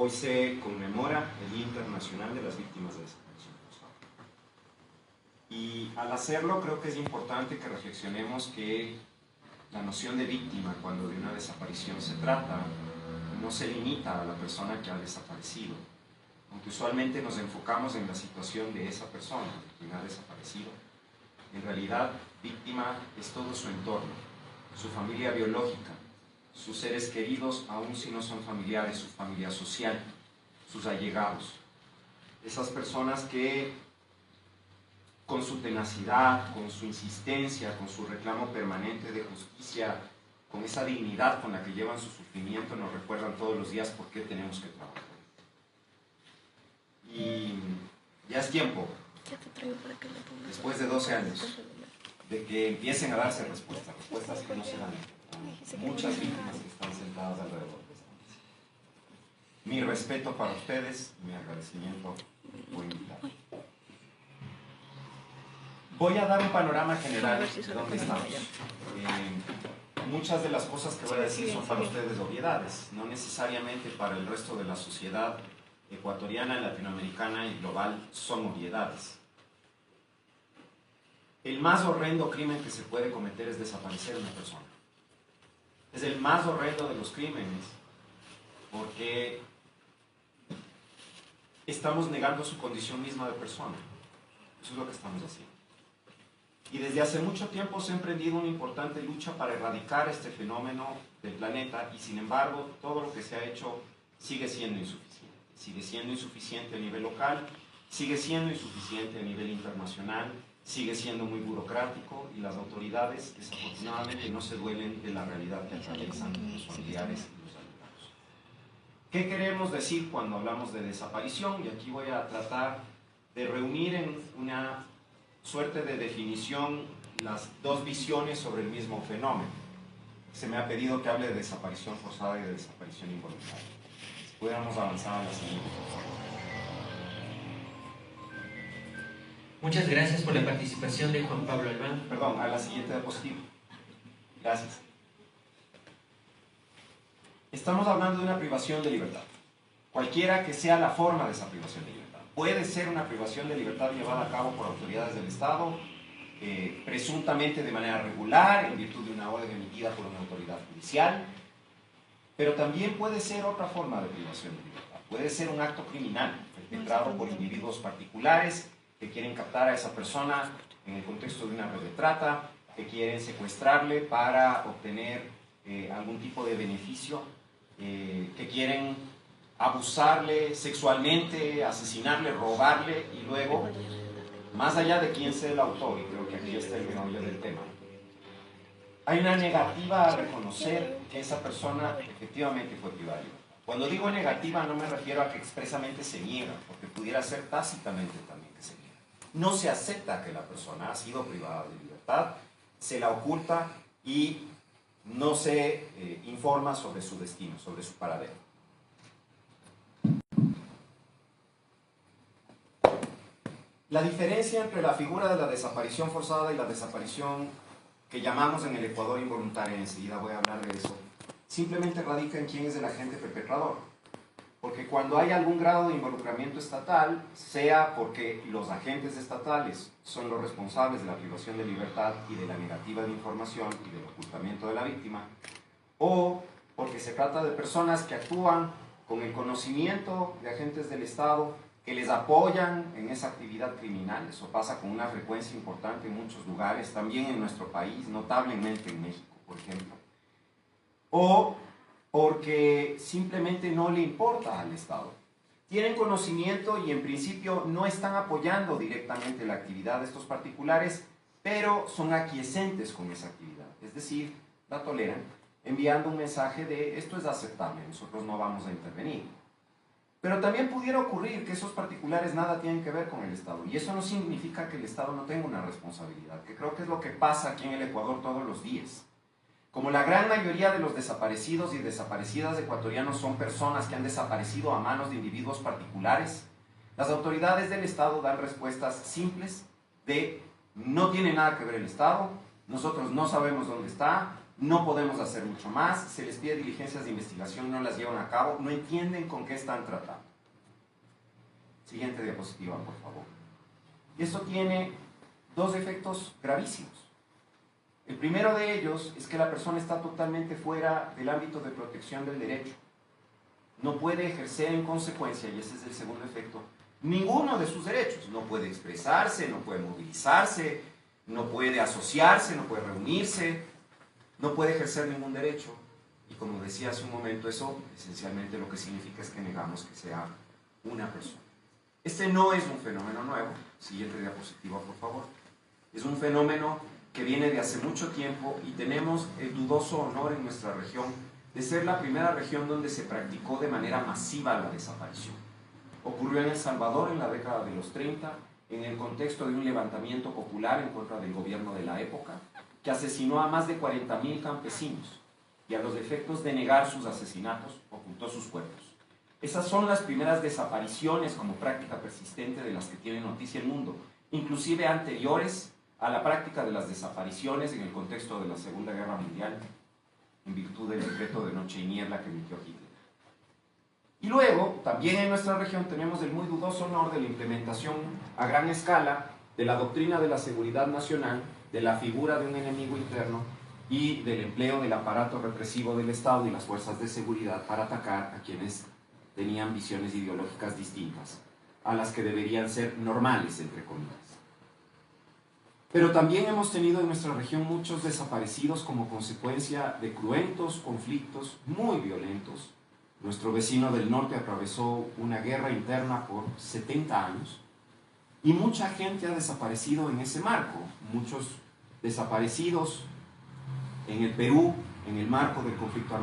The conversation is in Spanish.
Hoy se conmemora el Día Internacional de las Víctimas de Desaparición Forzada. Y al hacerlo creo que es importante que reflexionemos que la noción de víctima, cuando de una desaparición se trata, no se limita a la persona que ha desaparecido, aunque usualmente nos enfocamos en la situación de esa persona, de quien ha desaparecido. En realidad, víctima es todo su entorno, su familia biológica, sus seres queridos, aun si no son familiares, su familia social, sus allegados. Esas personas que con su tenacidad, con su insistencia, con su reclamo permanente de justicia, con esa dignidad con la que llevan su sufrimiento, nos recuerdan todos los días por qué tenemos que trabajar. Y ya es tiempo, después de 12 años, de que empiecen a darse respuestas que no se dan a muchas víctimas que están sentadas alrededor de esta mesa. Mi respeto para ustedes, mi agradecimiento por invitarme. Voy a dar un panorama general de dónde estamos. Muchas de las cosas que voy a decir son para ustedes obviedades, no necesariamente para el resto de la sociedad ecuatoriana, latinoamericana y global son obviedades. El más horrendo crimen que se puede cometer es desaparecer una persona. Es el más horrendo de los crímenes porque estamos negando su condición misma de persona. Eso es lo que estamos haciendo. Y desde hace mucho tiempo se ha emprendido una importante lucha para erradicar este fenómeno del planeta y sin embargo todo lo que se ha hecho sigue siendo insuficiente. Sigue siendo insuficiente a nivel local, sigue siendo insuficiente a nivel internacional, sigue siendo muy burocrático y las autoridades desafortunadamente no se duelen de la realidad que atraviesan los familiares y los allegados. ¿Qué queremos decir cuando hablamos de desaparición? Y aquí voy a tratar de reunir en una suerte de definición las dos visiones sobre el mismo fenómeno. Se me ha pedido que hable de desaparición forzada y de desaparición involuntaria. Si pudiéramos avanzar a la siguiente. Muchas gracias por la participación de Juan Pablo Albán. Perdón, a la siguiente diapositiva. Gracias. Estamos hablando de una privación de libertad. Cualquiera que sea la forma de esa privación de libertad. Puede ser una privación de libertad llevada a cabo por autoridades del Estado, presuntamente de manera regular, en virtud de una orden emitida por una autoridad judicial, pero también puede ser otra forma de privación de libertad. Puede ser un acto criminal perpetrado por individuos particulares que quieren captar a esa persona en el contexto de una red de trata, que quieren secuestrarle para obtener algún tipo de beneficio, que quieren abusarle sexualmente, asesinarle, robarle y luego, más allá de quién sea el autor, y creo que aquí está el meollo del tema, hay una negativa a reconocer que esa persona efectivamente fue privada de libertad. Cuando digo negativa no me refiero a que expresamente se niega, porque pudiera ser tácitamente también que se niega. No se acepta que la persona ha sido privada de libertad, se la oculta y no se informa sobre su destino, sobre su paradero. La diferencia entre la figura de la desaparición forzada y la desaparición que llamamos en el Ecuador involuntaria, enseguida voy a hablar de eso, simplemente radica en quién es el agente perpetrador. Porque cuando hay algún grado de involucramiento estatal, sea porque los agentes estatales son los responsables de la privación de libertad y de la negativa de información y del ocultamiento de la víctima, o porque se trata de personas que actúan con el conocimiento de agentes del Estado que les apoyan en esa actividad criminal. Eso pasa con una frecuencia importante en muchos lugares, también en nuestro país, notablemente en México, por ejemplo. O porque simplemente no le importa al Estado. Tienen conocimiento y en principio no están apoyando directamente la actividad de estos particulares, pero son aquiescentes con esa actividad, es decir, la toleran, enviando un mensaje de esto es aceptable, nosotros no vamos a intervenir. Pero también pudiera ocurrir que esos particulares nada tienen que ver con el Estado, y eso no significa que el Estado no tenga una responsabilidad, que creo que es lo que pasa aquí en el Ecuador todos los días. Como la gran mayoría de los desaparecidos y desaparecidas ecuatorianos son personas que han desaparecido a manos de individuos particulares, las autoridades del Estado dan respuestas simples de no tiene nada que ver el Estado, nosotros no sabemos dónde está, no podemos hacer mucho más, se les pide diligencias de investigación, no las llevan a cabo, no entienden con qué están tratando. Siguiente diapositiva, por favor. Esto tiene dos efectos gravísimos. El primero de ellos es que la persona está totalmente fuera del ámbito de protección del derecho. No puede ejercer en consecuencia, y ese es el segundo efecto, ninguno de sus derechos. No puede expresarse, no puede movilizarse, no puede asociarse, no puede reunirse, no puede ejercer ningún derecho. Y como decía hace un momento, eso esencialmente lo que significa es que negamos que sea una persona. Este no es un fenómeno nuevo. Siguiente diapositiva, por favor. Es un fenómeno que viene de hace mucho tiempo y tenemos el dudoso honor en nuestra región de ser la primera región donde se practicó de manera masiva la desaparición. Ocurrió en El Salvador en la década de los 30, en el contexto de un levantamiento popular en contra del gobierno de la época, que asesinó a más de 40.000 campesinos y a los efectos de negar sus asesinatos, ocultó sus cuerpos. Esas son las primeras desapariciones como práctica persistente de las que tiene noticia el mundo, inclusive anteriores a la práctica de las desapariciones en el contexto de la Segunda Guerra Mundial, en virtud del decreto de noche y niebla que emitió Hitler. Y luego, también en nuestra región tenemos el muy dudoso honor de la implementación a gran escala de la doctrina de la seguridad nacional, de la figura de un enemigo interno y del empleo del aparato represivo del Estado y las fuerzas de seguridad para atacar a quienes tenían visiones ideológicas distintas a las que deberían ser normales, entre comillas. Pero también hemos tenido en nuestra región muchos desaparecidos como consecuencia de cruentos conflictos muy violentos. Nuestro vecino del norte atravesó una guerra interna por 70 años y mucha gente ha desaparecido en ese marco. Muchos desaparecidos en el Perú, en el marco del conflicto armado.